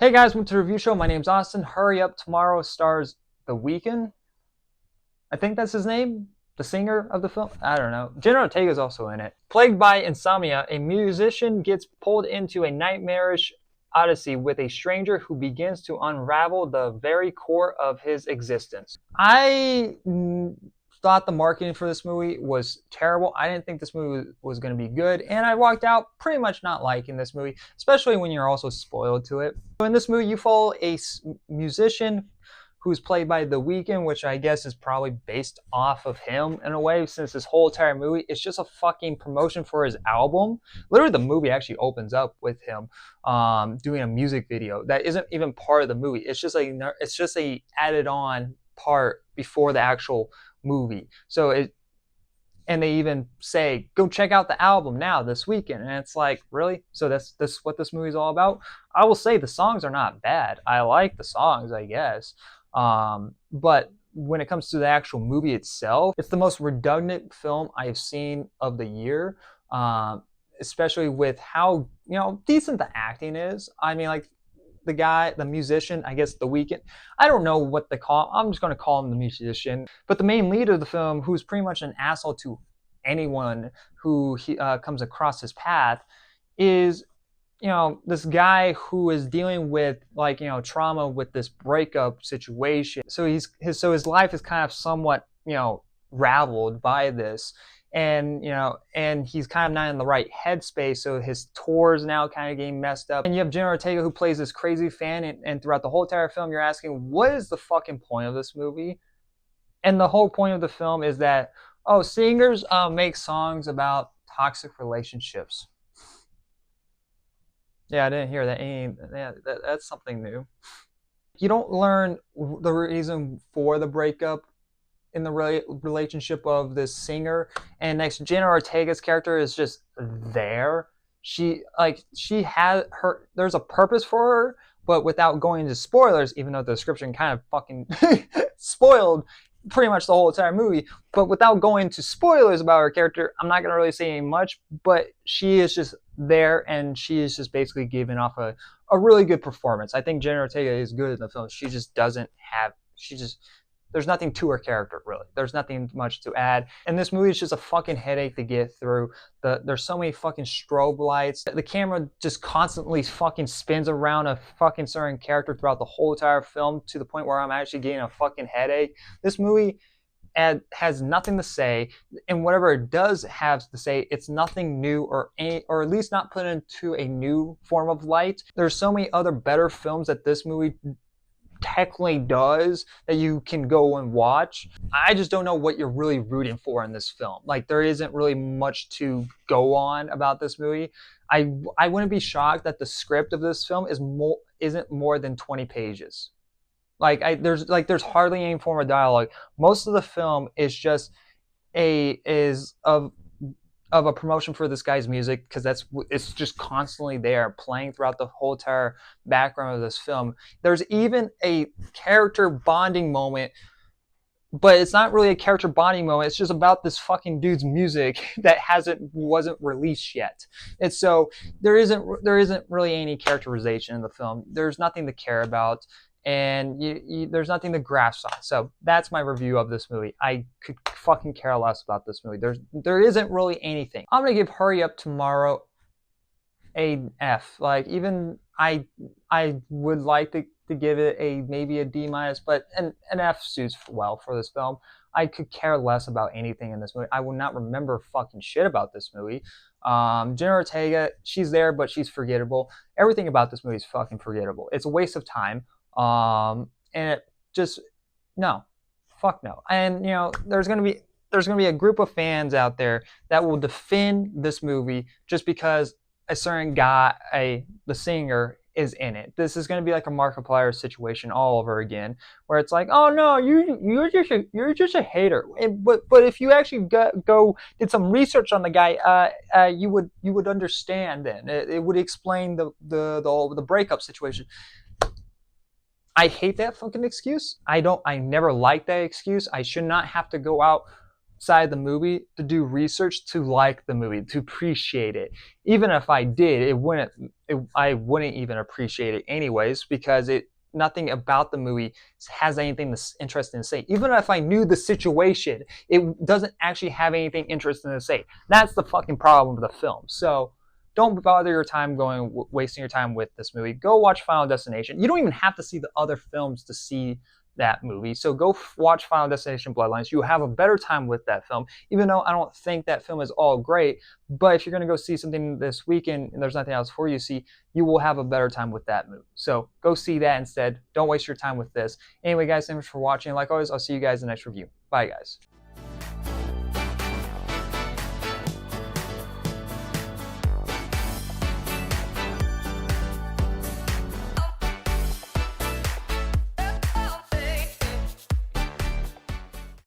Hey guys, welcome to the review show. My name's Austin. Hurry Up Tomorrow stars The Weeknd. I think that's his name, the singer of the film. I don't know. Jenna Ortega is also in it. Plagued by insomnia, a musician gets pulled into a nightmarish odyssey with a stranger who begins to unravel the very core of his existence. I thought the marketing for this movie was terrible. I didn't think this movie was going to be good, and I walked out pretty much not liking this movie, especially when you're also spoiled to it. So in this movie, you follow a musician who's played by The Weeknd, which I guess is probably based off of him in a way, since this whole entire movie is just a fucking promotion for his album. Literally, the movie actually opens up with him doing a music video that isn't even part of the movie. It's just a added on part before the actual movie. And they even say, go check out the album now this weekend. And it's like, really? So that's what this movie's all about? I will say the songs are not bad. I like the songs, I guess. But when it comes to the actual movie itself, it's the most redundant film I've seen of the year, especially with how decent the acting is. I mean, like the musician, I guess The Weeknd. I don't know what they call. I'm just going to call him the musician. But the main lead of the film, who's pretty much an asshole to anyone who comes across his path, is this guy who is dealing with trauma with this breakup situation. So his life is kind of somewhat raveled by this, and he's kind of not in the right headspace. So his tour is now kind of getting messed up. And you have Jenna Ortega, who plays this crazy fan, and throughout the whole entire film, you're asking, what is the fucking point of this movie? And the whole point of the film is that singers make songs about toxic relationships. Yeah, I didn't hear that. That's something new. You don't learn the reason for the breakup in the relationship of this singer, and next, Jenna Ortega's character is just there. She has her. There's a purpose for her, but without going into spoilers, even though the description kind of fucking spoiled pretty much the whole entire movie. But without going into spoilers about her character, I'm not gonna really say much. But she is just there, and she is just basically giving off a really good performance. I think Jenna Ortega is good in the film. She just doesn't have. She just there's nothing to her character, really. There's nothing much to add. And this movie is just a fucking headache to get through. There's so many fucking strobe lights. The camera just constantly fucking spins around a fucking certain character throughout the whole entire film, to the point where I'm actually getting a fucking headache. This movie has nothing to say, and whatever it does have to say, it's nothing new, or at least not put into a new form of light. There's so many other better films that this movie technically does that you can go and watch. I just don't know what you're really rooting for in this film. Like, there isn't really much to go on about this movie. I wouldn't be shocked that the script of this film isn't more than 20 pages. There's hardly any form of dialogue. Most of the film is just of a promotion for this guy's music, because it's just constantly there playing throughout the whole entire background of this film. There's even a character bonding moment, but it's not really a character bonding moment. It's just about this fucking dude's music that wasn't released yet. And so there isn't really any characterization in the film. There's nothing to care about, and there's nothing to grasp on. So that's my review of this movie. I could fucking care less about this movie. There isn't really anything. I'm gonna give Hurry Up Tomorrow a F. Like, even I would like to give it maybe a D minus, but an F suits well for this film. I could care less about anything in this movie. I will not remember fucking shit about this movie. Jenna Ortega, she's there, but she's forgettable. Everything about this movie is fucking forgettable. It's a waste of time. And it just, no, fuck no. And there's gonna be a group of fans out there that will defend this movie just because a certain guy, the singer, is in it. This is going to be like a Markiplier situation all over again, where it's like, oh no, you're just a hater. But if you actually did some research on the guy, you would understand. Then it would explain the breakup situation. I hate that fucking excuse. I never like that excuse. I should not have to go out outside the movie to do research to like the movie, to appreciate it. Even if I did, I wouldn't even appreciate it anyways, because nothing about the movie has anything that's interesting to say. Even if I knew the situation, it doesn't actually have anything interesting to say. That's the fucking problem with the film. So don't bother your time wasting your time with this movie. Go watch Final Destination. You don't even have to see the other films to see that movie. So go watch Final Destination Bloodlines. You'll have a better time with that film, even though I don't think that film is all great. But if you're going to go see something this weekend and there's nothing else for you to see, you will have a better time with that movie. So go see that instead. Don't waste your time with this. Anyway, guys, thanks for watching. Like always, I'll see you guys in the next review. Bye, guys.